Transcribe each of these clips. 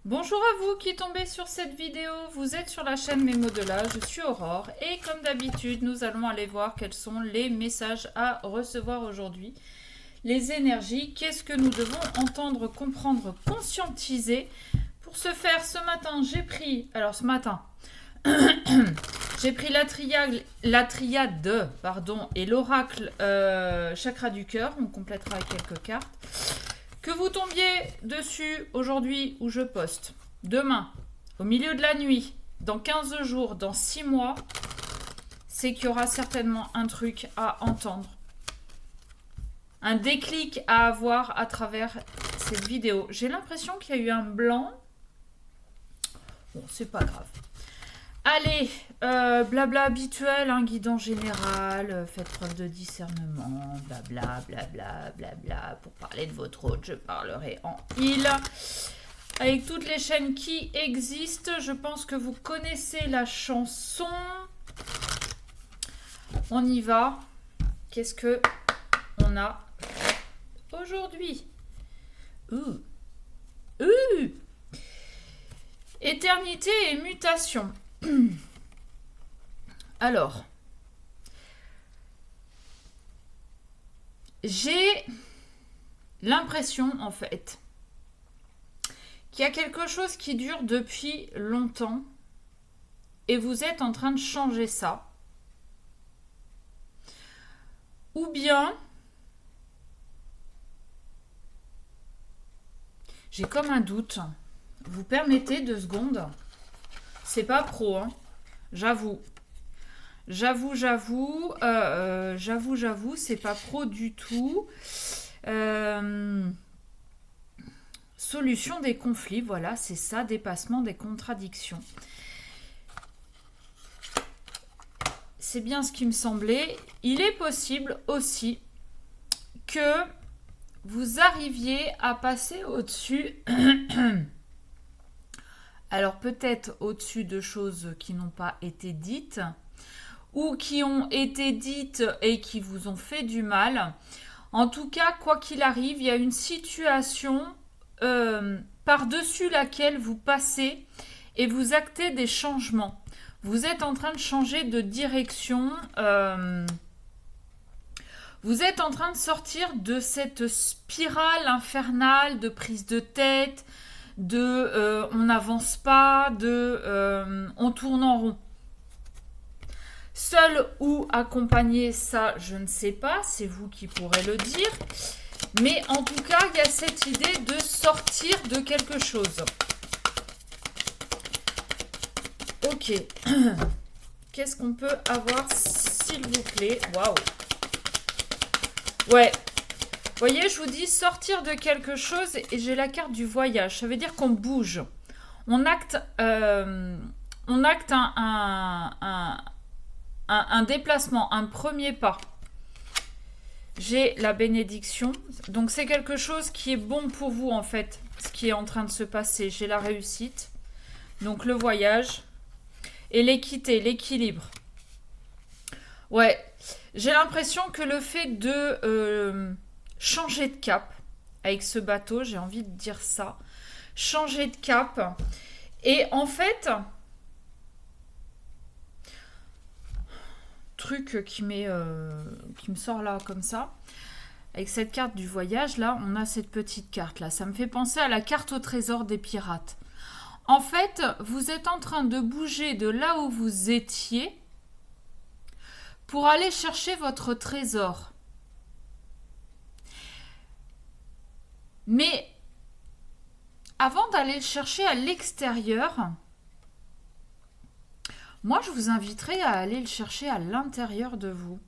Bonjour à vous qui tombez sur cette vidéo, vous êtes sur la chaîne Mémo de là, je suis Aurore et comme d'habitude nous allons aller voir quels sont les messages à recevoir aujourd'hui. Les énergies, qu'est-ce que nous devons entendre, comprendre, conscientiser. Pour ce faire, ce matin j'ai pris, j'ai pris la triade et l'oracle chakra du cœur, on complétera avec quelques cartes. Que vous tombiez dessus aujourd'hui où je poste, demain, au milieu de la nuit, dans 15 jours, dans 6 mois, c'est qu'il y aura certainement un truc à entendre. Un déclic à avoir à travers cette vidéo. J'ai l'impression qu'il y a eu un blanc. Bon, c'est pas grave. Allez, blabla habituel, guidance général, faites preuve de discernement, blabla, blabla, blabla. Pour parler de votre hôte, je parlerai en il. Avec toutes les chaînes qui existent, je pense que vous connaissez la chanson. On y va. Qu'est-ce que on a aujourd'hui? Éternité et mutation. Alors, j'ai l'impression en fait qu'il y a quelque chose qui dure depuis longtemps et vous êtes en train de changer ça. Ou bien, j'ai comme un doute. Vous permettez 2 secondes? C'est pas pro, hein. J'avoue, c'est pas pro du tout. Solution des conflits, voilà, c'est ça, dépassement des contradictions. C'est bien ce qui me semblait. Il est possible aussi que vous arriviez à passer au-dessus. Alors peut-être au-dessus de choses qui n'ont pas été dites ou qui ont été dites et qui vous ont fait du mal. En tout cas, quoi qu'il arrive, il y a une situation par-dessus laquelle vous passez et vous actez des changements. Vous êtes en train de changer de direction. Vous êtes en train de sortir de cette spirale infernale de prise de tête, de on n'avance pas, de on tourne en rond. Seul ou accompagné, ça je ne sais pas, c'est vous qui pourrez le dire. Mais en tout cas, il y a cette idée de sortir de quelque chose. Ok. Qu'est-ce qu'on peut avoir, s'il vous plaît? Waouh. Ouais. Vous voyez, je vous dis sortir de quelque chose et j'ai la carte du voyage. Ça veut dire qu'on bouge. On acte un déplacement, un premier pas. J'ai la bénédiction. Donc c'est quelque chose qui est bon pour vous en fait, ce qui est en train de se passer. J'ai la réussite. Donc le voyage et l'équité, l'équilibre. Ouais, j'ai l'impression que le fait de changer de cap avec ce bateau, j'ai envie de dire ça, changer de cap. Et en fait, truc qui me sort là comme ça, avec cette carte du voyage, là, on a cette petite carte là. Ça me fait penser à la carte au trésor des pirates. En fait, vous êtes en train de bouger de là où vous étiez pour aller chercher votre trésor. Mais avant d'aller le chercher à l'extérieur, moi je vous inviterai à aller le chercher à l'intérieur de vous.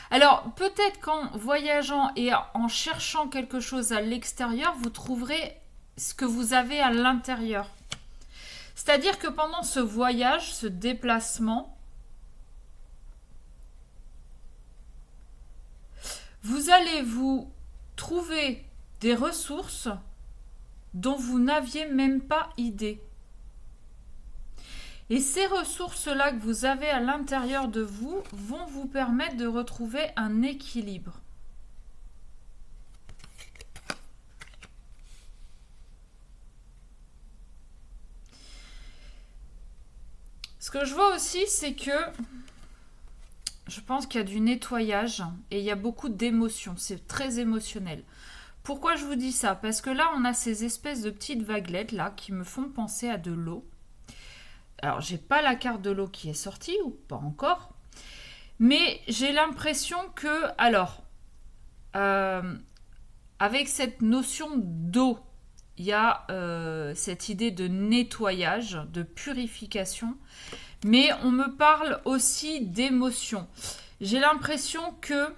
Alors peut-être qu'en voyageant et en cherchant quelque chose à l'extérieur, vous trouverez ce que vous avez à l'intérieur. C'est-à-dire que pendant ce voyage, ce déplacement, vous allez vous trouver des ressources dont vous n'aviez même pas idée. Et ces ressources-là que vous avez à l'intérieur de vous vont vous permettre de retrouver un équilibre. Ce que je vois aussi, c'est que je pense qu'il y a du nettoyage et il y a beaucoup d'émotions. C'est très émotionnel. Pourquoi je vous dis ça? Parce que là, on a ces espèces de petites vaguelettes là qui me font penser à de l'eau. Alors, j'ai pas la carte de l'eau qui est sortie, ou pas encore. Mais j'ai l'impression que, alors, avec cette notion d'eau, il y a cette idée de nettoyage, de purification. Mais on me parle aussi d'émotion. J'ai l'impression que,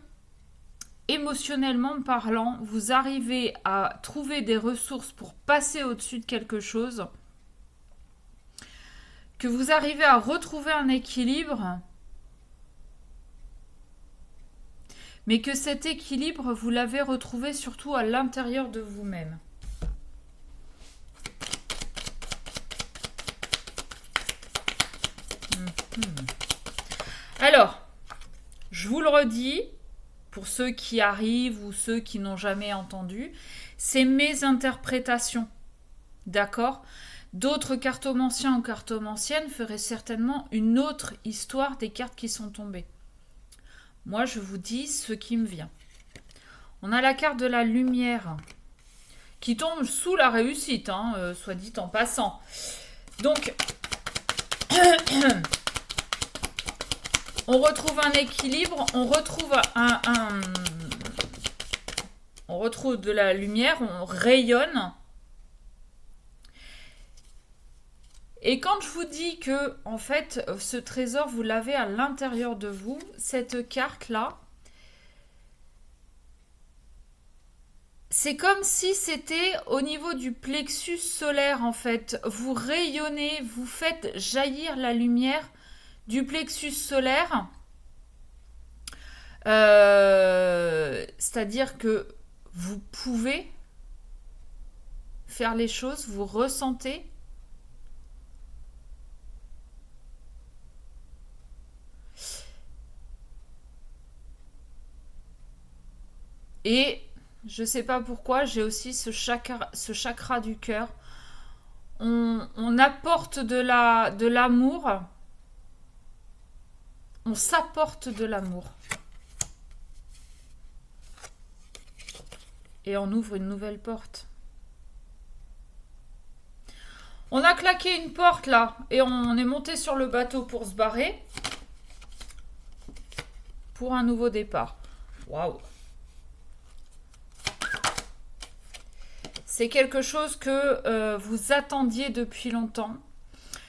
émotionnellement parlant, vous arrivez à trouver des ressources pour passer au-dessus de quelque chose, que vous arrivez à retrouver un équilibre, mais que cet équilibre, vous l'avez retrouvé surtout à l'intérieur de vous-même. Alors, je vous le redis, pour ceux qui arrivent ou ceux qui n'ont jamais entendu, c'est mes interprétations, d'accord? D'autres cartomanciens ou cartomanciennes feraient certainement une autre histoire des cartes qui sont tombées. Moi, je vous dis ce qui me vient. On a la carte de la lumière qui tombe sous la réussite, soit dit en passant. Donc, on retrouve un équilibre, on retrouve de la lumière, on rayonne. Et quand je vous dis que, en fait, ce trésor, vous l'avez à l'intérieur de vous, cette carte-là, c'est comme si c'était au niveau du plexus solaire, en fait. Vous rayonnez, vous faites jaillir la lumière du plexus solaire. C'est-à-dire que vous pouvez faire les choses, vous ressentez. Et je ne sais pas pourquoi, j'ai aussi ce chakra du cœur. On apporte de l'amour. On s'apporte de l'amour. Et on ouvre une nouvelle porte. On a claqué une porte là. Et on est monté sur le bateau pour se barrer. Pour un nouveau départ. Waouh! C'est quelque chose que vous attendiez depuis longtemps.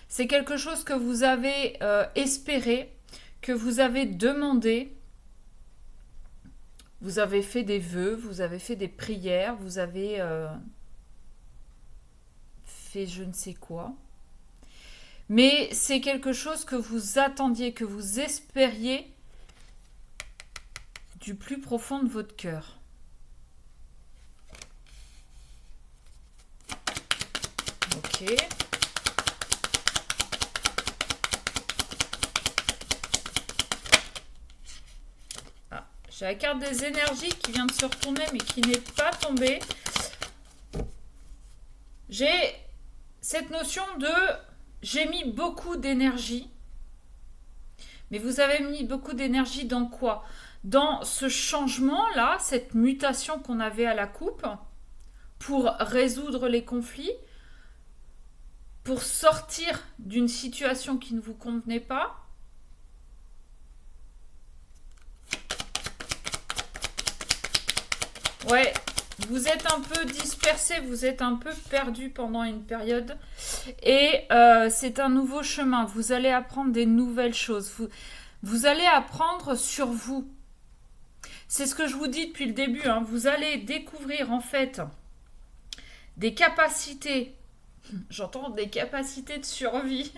C'est quelque chose que vous avez espéré, que vous avez demandé. Vous avez fait des vœux, vous avez fait des prières, vous avez fait je ne sais quoi. Mais c'est quelque chose que vous attendiez, que vous espériez du plus profond de votre cœur. Ok. Ah, j'ai la carte des énergies qui vient de se retourner mais qui n'est pas tombée. J'ai cette notion de j'ai mis beaucoup d'énergie. Mais vous avez mis beaucoup d'énergie dans quoi? Dans ce changement-là, cette mutation qu'on avait à la coupe, pour résoudre les conflits, pour sortir d'une situation qui ne vous convenait pas. Ouais, vous êtes un peu dispersé, vous êtes un peu perdu pendant une période. Et c'est un nouveau chemin. Vous allez apprendre des nouvelles choses. Vous allez apprendre sur vous. C'est ce que je vous dis depuis le début. Vous allez découvrir en fait des capacités. J'entends des capacités de survie.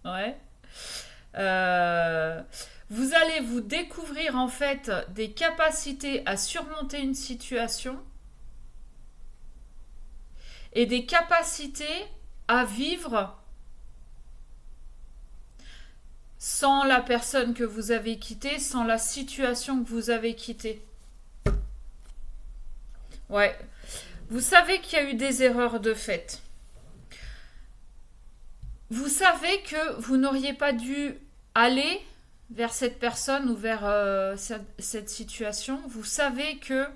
Ouais. Vous allez vous découvrir en fait des capacités à surmonter une situation et des capacités à vivre sans la personne que vous avez quittée, sans la situation que vous avez quittée. Ouais. Vous savez qu'il y a eu des erreurs de fait. Vous savez que vous n'auriez pas dû aller vers cette personne ou vers cette situation. Vous savez que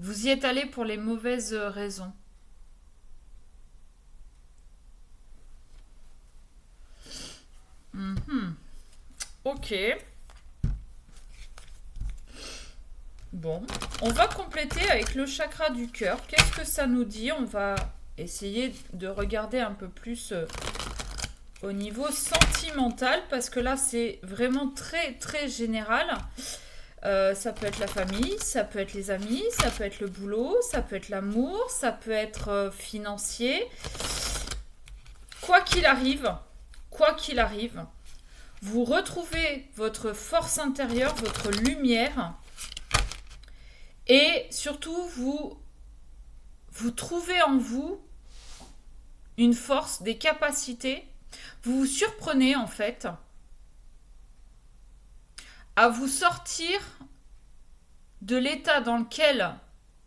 vous y êtes allé pour les mauvaises raisons. Ok. Bon, on va compléter avec le chakra du cœur. Qu'est-ce que ça nous dit? On va essayer de regarder un peu plus au niveau sentimental, parce que là, c'est vraiment très, très général. Ça peut être la famille, ça peut être les amis, ça peut être le boulot, ça peut être l'amour, ça peut être financier. Quoi qu'il arrive, vous retrouvez votre force intérieure, votre lumière. Et surtout, vous trouvez en vous une force, des capacités. Vous vous surprenez en fait à vous sortir de l'état dans lequel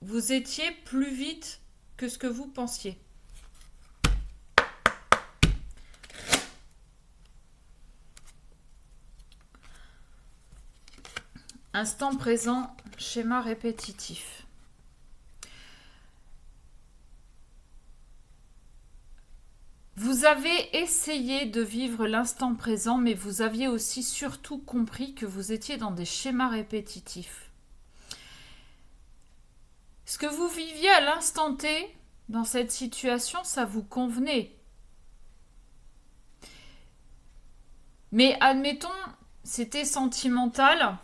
vous étiez plus vite que ce que vous pensiez. Instant présent, schéma répétitif. Vous avez essayé de vivre l'instant présent, mais vous aviez aussi surtout compris que vous étiez dans des schémas répétitifs. Ce que vous viviez à l'instant T, dans cette situation, ça vous convenait. Mais admettons, c'était sentimental.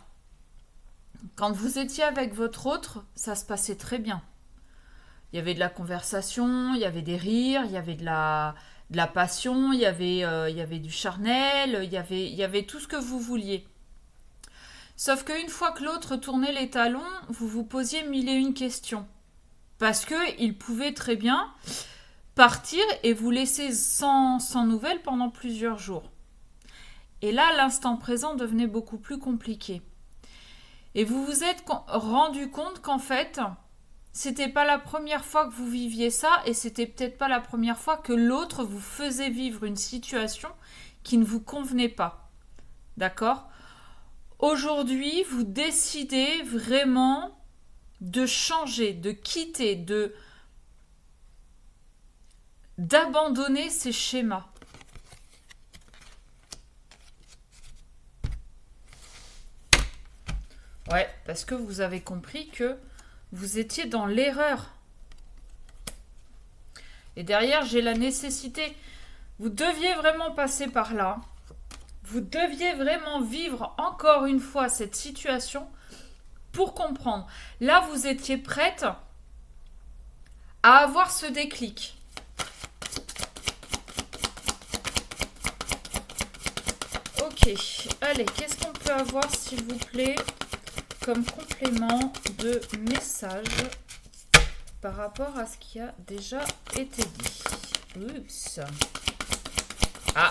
Quand vous étiez avec votre autre, ça se passait très bien. Il y avait de la conversation, il y avait des rires, il y avait de la passion, il y avait du charnel, il y avait tout ce que vous vouliez. Sauf qu'une fois que l'autre tournait les talons, vous vous posiez mille et une questions. Parce qu'il pouvait très bien partir et vous laisser sans nouvelles pendant plusieurs jours. Et là, l'instant présent devenait beaucoup plus compliqué. Et vous vous êtes rendu compte qu'en fait, c'était pas la première fois que vous viviez ça, et c'était peut-être pas la première fois que l'autre vous faisait vivre une situation qui ne vous convenait pas. D'accord ? Aujourd'hui, vous décidez vraiment de changer, de quitter, d'abandonner ces schémas. Ouais, parce que vous avez compris que vous étiez dans l'erreur. Et derrière, j'ai la nécessité. Vous deviez vraiment passer par là. Vous deviez vraiment vivre encore une fois cette situation pour comprendre. Là, vous étiez prête à avoir ce déclic. Ok, allez, qu'est-ce qu'on peut avoir, s'il vous plaît, comme complément de message par rapport à ce qui a déjà été dit. Oups. Ah.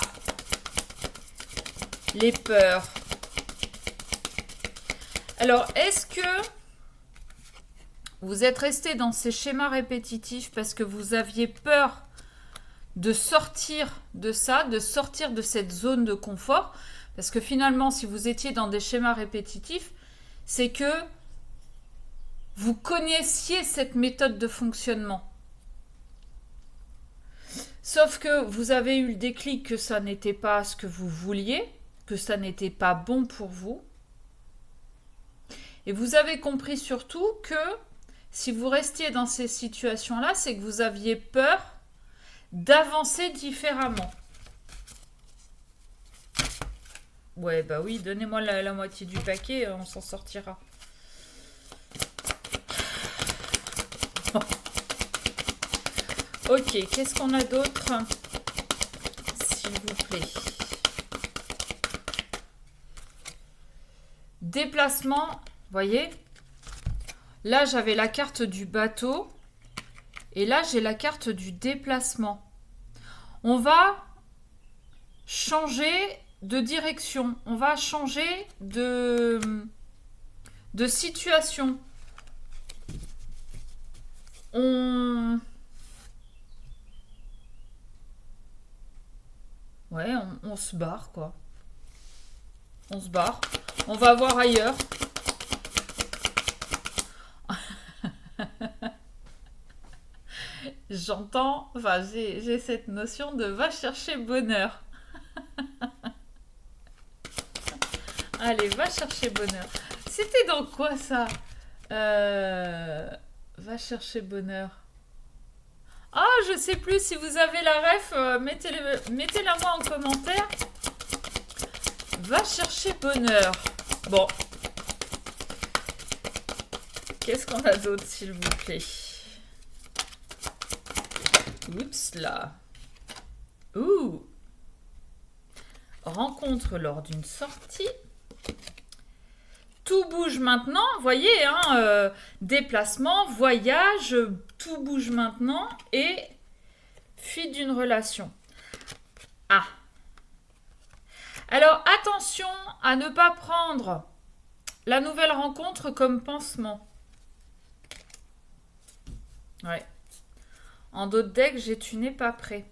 Les peurs. Alors, est-ce que vous êtes resté dans ces schémas répétitifs parce que vous aviez peur de sortir de ça, de sortir de cette zone de confort? Parce que finalement, si vous étiez dans des schémas répétitifs, c'est que vous connaissiez cette méthode de fonctionnement. Sauf que vous avez eu le déclic que ça n'était pas ce que vous vouliez, que ça n'était pas bon pour vous. Et vous avez compris surtout que si vous restiez dans ces situations-là, c'est que vous aviez peur d'avancer différemment. Ouais, bah oui, donnez-moi la moitié du paquet, on s'en sortira. Ok, qu'est-ce qu'on a d'autre, s'il vous plaît? Déplacement, voyez? Là, j'avais la carte du bateau. Et là, j'ai la carte du déplacement. on va changer de direction. On va changer de situation. Ouais, on se barre, quoi. On se barre. On va voir ailleurs. J'entends, enfin, j'ai cette notion de va chercher bonheur. Allez, va chercher bonheur. C'était dans quoi ça? Va chercher bonheur. Ah, je sais plus si vous avez la ref, mettez-la moi en commentaire. Va chercher bonheur. Bon. Qu'est-ce qu'on a d'autre, s'il vous plaît? Oups là. Ouh. Rencontre lors d'une sortie. Tout bouge maintenant, voyez, hein, déplacement, voyage, tout bouge maintenant et fuite d'une relation. Ah. Alors attention à ne pas prendre la nouvelle rencontre comme pansement. Ouais. En d'autres decks, j'ai tu n'es pas prêt.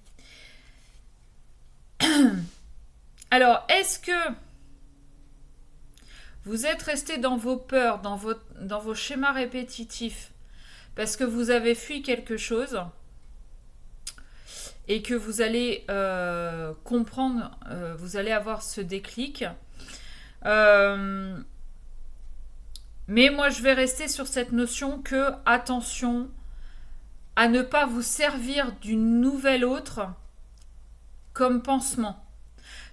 Alors, est-ce que vous êtes resté dans vos peurs, dans vos schémas répétitifs, parce que vous avez fui quelque chose et que vous allez comprendre, vous allez avoir ce déclic. Mais moi, je vais rester sur cette notion que, attention, à ne pas vous servir d'une nouvelle autre comme pansement.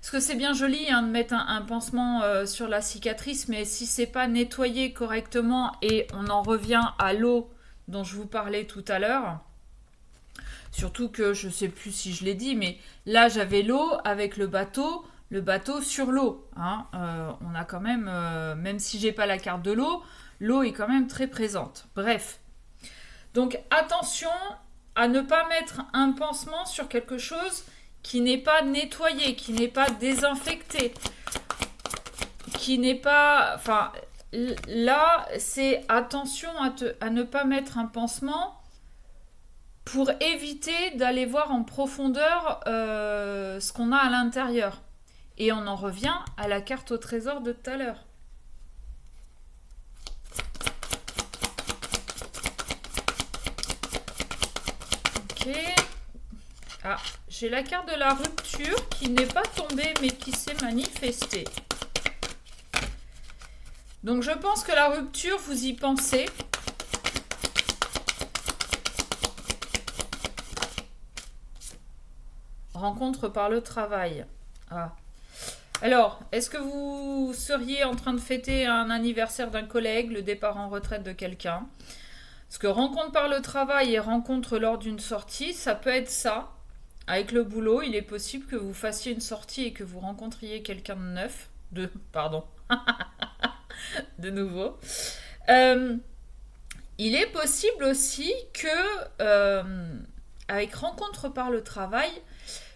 Parce que c'est bien joli hein, de mettre un pansement sur la cicatrice, mais si c'est pas nettoyé correctement, et on en revient à l'eau dont je vous parlais tout à l'heure, surtout que je sais plus si je l'ai dit, mais là j'avais l'eau avec le bateau sur l'eau. Hein, on a quand même, même si j'ai pas la carte de l'eau est quand même très présente. Bref. Donc attention à ne pas mettre un pansement sur quelque chose qui n'est pas nettoyé, qui n'est pas désinfecté, qui n'est pas... Enfin, là, c'est attention à ne pas mettre un pansement pour éviter d'aller voir en profondeur ce qu'on a à l'intérieur. Et on en revient à la carte au trésor de tout à l'heure. Ok. Ah, j'ai la carte de la rupture qui n'est pas tombée mais qui s'est manifestée. Donc je pense que la rupture, vous y pensez. Rencontre par le travail. Ah. Alors, est-ce que vous seriez en train de fêter un anniversaire d'un collègue, le départ en retraite de quelqu'un? Parce que rencontre par le travail et rencontre lors d'une sortie, ça peut être ça. Avec le boulot, il est possible que vous fassiez une sortie et que vous rencontriez quelqu'un de neuf. Pardon. De nouveau. Il est possible aussi que, avec rencontre par le travail,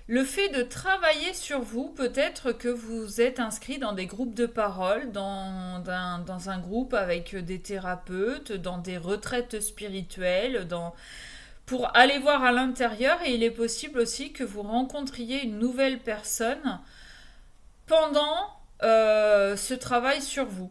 le fait de travailler sur vous, peut-être que vous êtes inscrit dans des groupes de parole, dans un groupe avec des thérapeutes, dans des retraites spirituelles, pour aller voir à l'intérieur, et il est possible aussi que vous rencontriez une nouvelle personne pendant ce travail sur vous.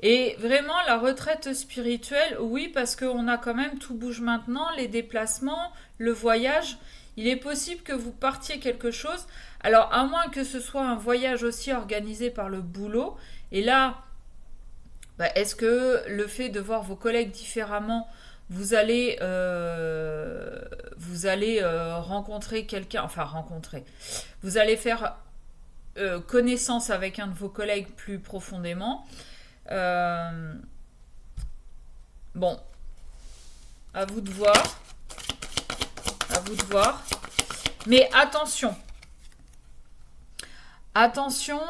Et vraiment, la retraite spirituelle, oui, parce qu'on a quand même tout bouge maintenant, les déplacements, le voyage. Il est possible que vous partiez quelque chose. Alors, à moins que ce soit un voyage aussi organisé par le boulot. Et là, est-ce que le fait de voir vos collègues différemment, vous allez rencontrer quelqu'un, enfin rencontrer, vous allez faire connaissance avec un de vos collègues plus profondément. Bon, à vous de voir. À vous de voir. Mais attention. Attention,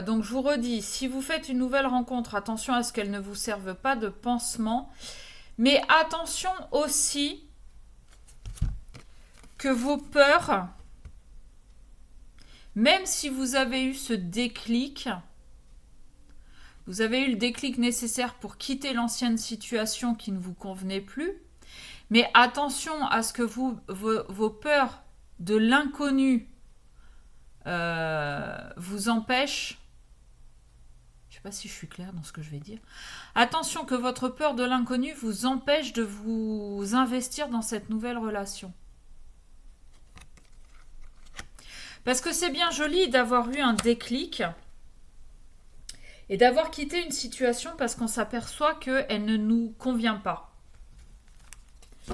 donc je vous redis, si vous faites une nouvelle rencontre, attention à ce qu'elle ne vous serve pas de pansement. Mais attention aussi que vos peurs, même si vous avez eu ce déclic, vous avez eu le déclic nécessaire pour quitter l'ancienne situation qui ne vous convenait plus, mais attention à ce que vos peurs de l'inconnu vous empêchent. Je ne sais pas si je suis claire dans ce que je vais dire. Attention que votre peur de l'inconnu vous empêche de vous investir dans cette nouvelle relation. Parce que c'est bien joli d'avoir eu un déclic et d'avoir quitté une situation parce qu'on s'aperçoit qu'elle ne nous convient pas.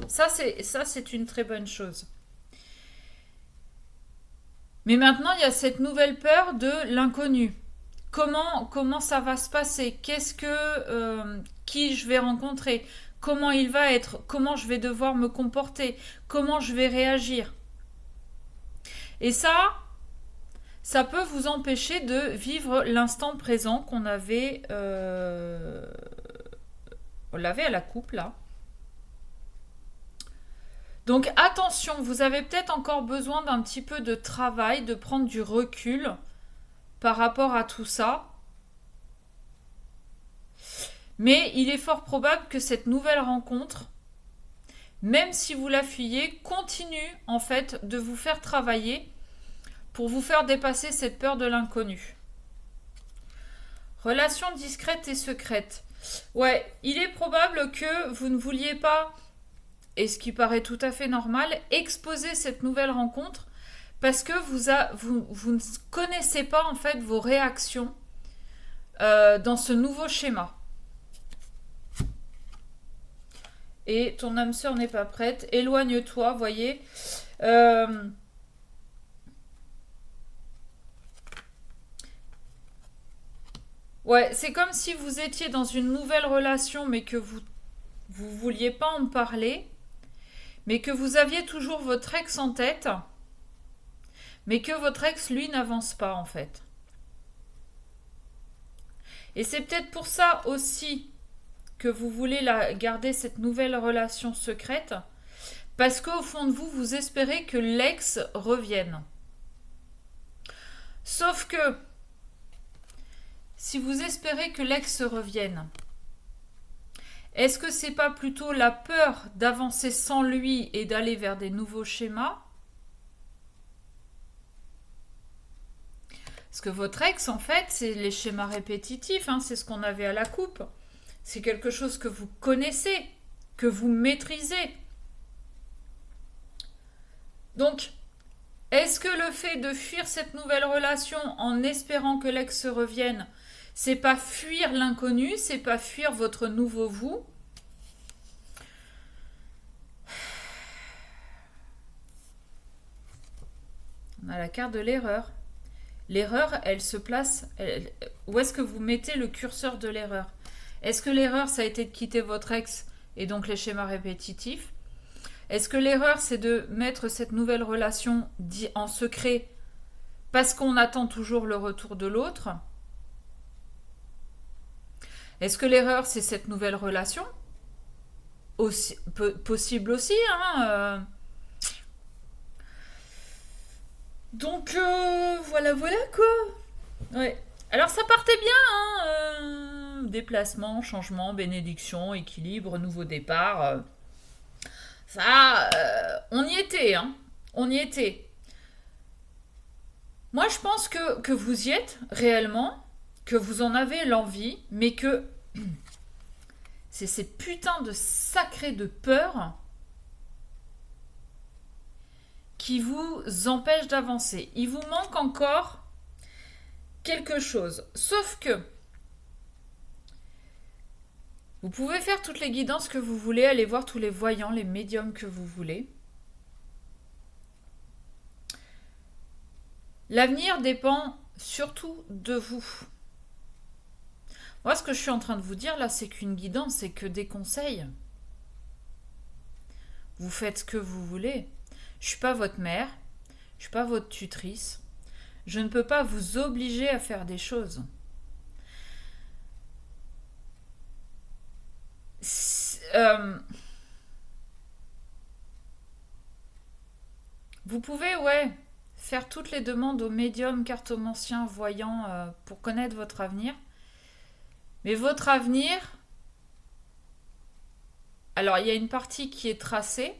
Ça, c'est une très bonne chose. Mais maintenant, il y a cette nouvelle peur de l'inconnu. Comment ça va se passer? Qui je vais rencontrer? Comment il va être? Comment je vais devoir me comporter? Comment je vais réagir? Et ça peut vous empêcher de vivre l'instant présent qu'on avait... on l'avait à la coupe, là. Donc attention, vous avez peut-être encore besoin d'un petit peu de travail, de prendre du recul par rapport à tout ça. Mais il est fort probable que cette nouvelle rencontre, même si vous la fuyez, continue en fait de vous faire travailler pour vous faire dépasser cette peur de l'inconnu. Relation discrète et secrète. Ouais, il est probable que vous ne vouliez pas, et ce qui paraît tout à fait normal, exposer cette nouvelle rencontre parce que vous ne connaissez pas en fait vos réactions dans ce nouveau schéma. Et ton âme sœur n'est pas prête. Éloigne-toi, voyez. Ouais, c'est comme si vous étiez dans une nouvelle relation, mais que vous vouliez pas en parler, mais que vous aviez toujours votre ex en tête, mais que votre ex, lui, n'avance pas, en fait. Et c'est peut-être pour ça aussi que vous voulez garder cette nouvelle relation secrète, parce qu'au fond de vous, vous espérez que l'ex revienne. Sauf que, si vous espérez que l'ex revienne, est-ce que c'est pas plutôt la peur d'avancer sans lui et d'aller vers des nouveaux schémas? Parce que votre ex, en fait, c'est les schémas répétitifs, hein, c'est ce qu'on avait à la coupe. C'est quelque chose que vous connaissez, que vous maîtrisez. Donc, est-ce que le fait de fuir cette nouvelle relation en espérant que l'ex revienne, c'est pas fuir l'inconnu, c'est pas fuir votre nouveau vous? On a la carte de l'erreur. L'erreur, elle se place... où est-ce que vous mettez le curseur de l'erreur? Est-ce que l'erreur, ça a été de quitter votre ex et donc les schémas répétitifs? Est-ce que l'erreur, c'est de mettre cette nouvelle relation en secret parce qu'on attend toujours le retour de l'autre? Est-ce que l'erreur, c'est cette nouvelle relation? Possible aussi, hein. Donc, voilà quoi. Ouais. Alors, ça partait bien, hein. Déplacement, changement, bénédiction, équilibre, nouveau départ. Ça, on y était, hein. On y était. Moi, je pense que vous y êtes réellement, que vous en avez l'envie, mais que c'est ces putains de sacrés de peur qui vous empêchent d'avancer. Il vous manque encore quelque chose. Sauf que vous pouvez faire toutes les guidances que vous voulez, aller voir tous les voyants, les médiums que vous voulez. L'avenir dépend surtout de vous. Moi, ce que je suis en train de vous dire là, c'est qu'une guidance, c'est que des conseils. Vous faites ce que vous voulez. Je ne suis pas votre mère, je ne suis pas votre tutrice. Je ne peux pas vous obliger à faire des choses. Vous pouvez, ouais, faire toutes les demandes aux médiums, cartomanciens, voyants pour connaître votre avenir. Mais votre avenir, alors il y a une partie qui est tracée,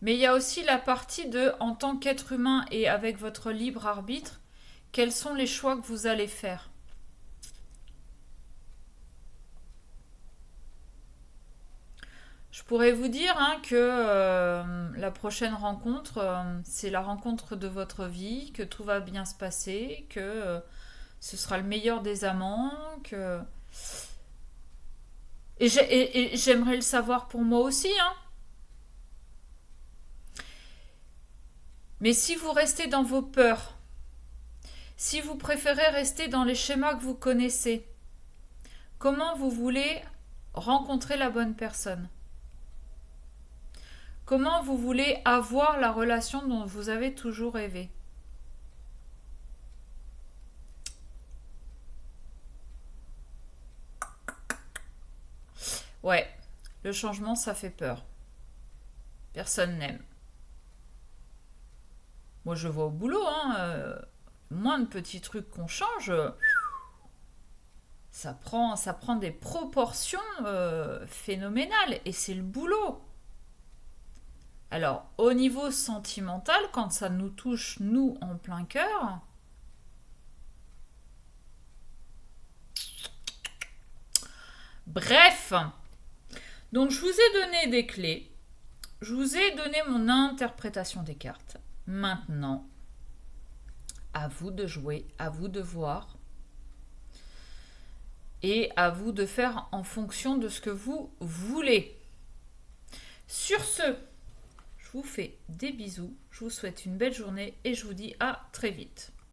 mais il y a aussi la partie de, en tant qu'être humain et avec votre libre arbitre, quels sont les choix que vous allez faire. Je pourrais vous dire que la prochaine rencontre, c'est la rencontre de votre vie, que tout va bien se passer, que ce sera le meilleur des amants, que... Et j'aimerais le savoir pour moi aussi, hein. Mais si vous restez dans vos peurs, si vous préférez rester dans les schémas que vous connaissez, comment vous voulez rencontrer la bonne personne? Comment vous voulez avoir la relation dont vous avez toujours rêvé? Ouais, le changement, ça fait peur. Personne n'aime. Moi, je vois au boulot, moins de petits trucs qu'on change, ça prend des proportions phénoménales. Et c'est le boulot. Alors, au niveau sentimental, quand ça nous touche, nous, en plein cœur, bref, donc je vous ai donné des clés, je vous ai donné mon interprétation des cartes. Maintenant, à vous de jouer, à vous de voir, et à vous de faire en fonction de ce que vous voulez. Sur ce, je vous fais des bisous, je vous souhaite une belle journée et je vous dis à très vite.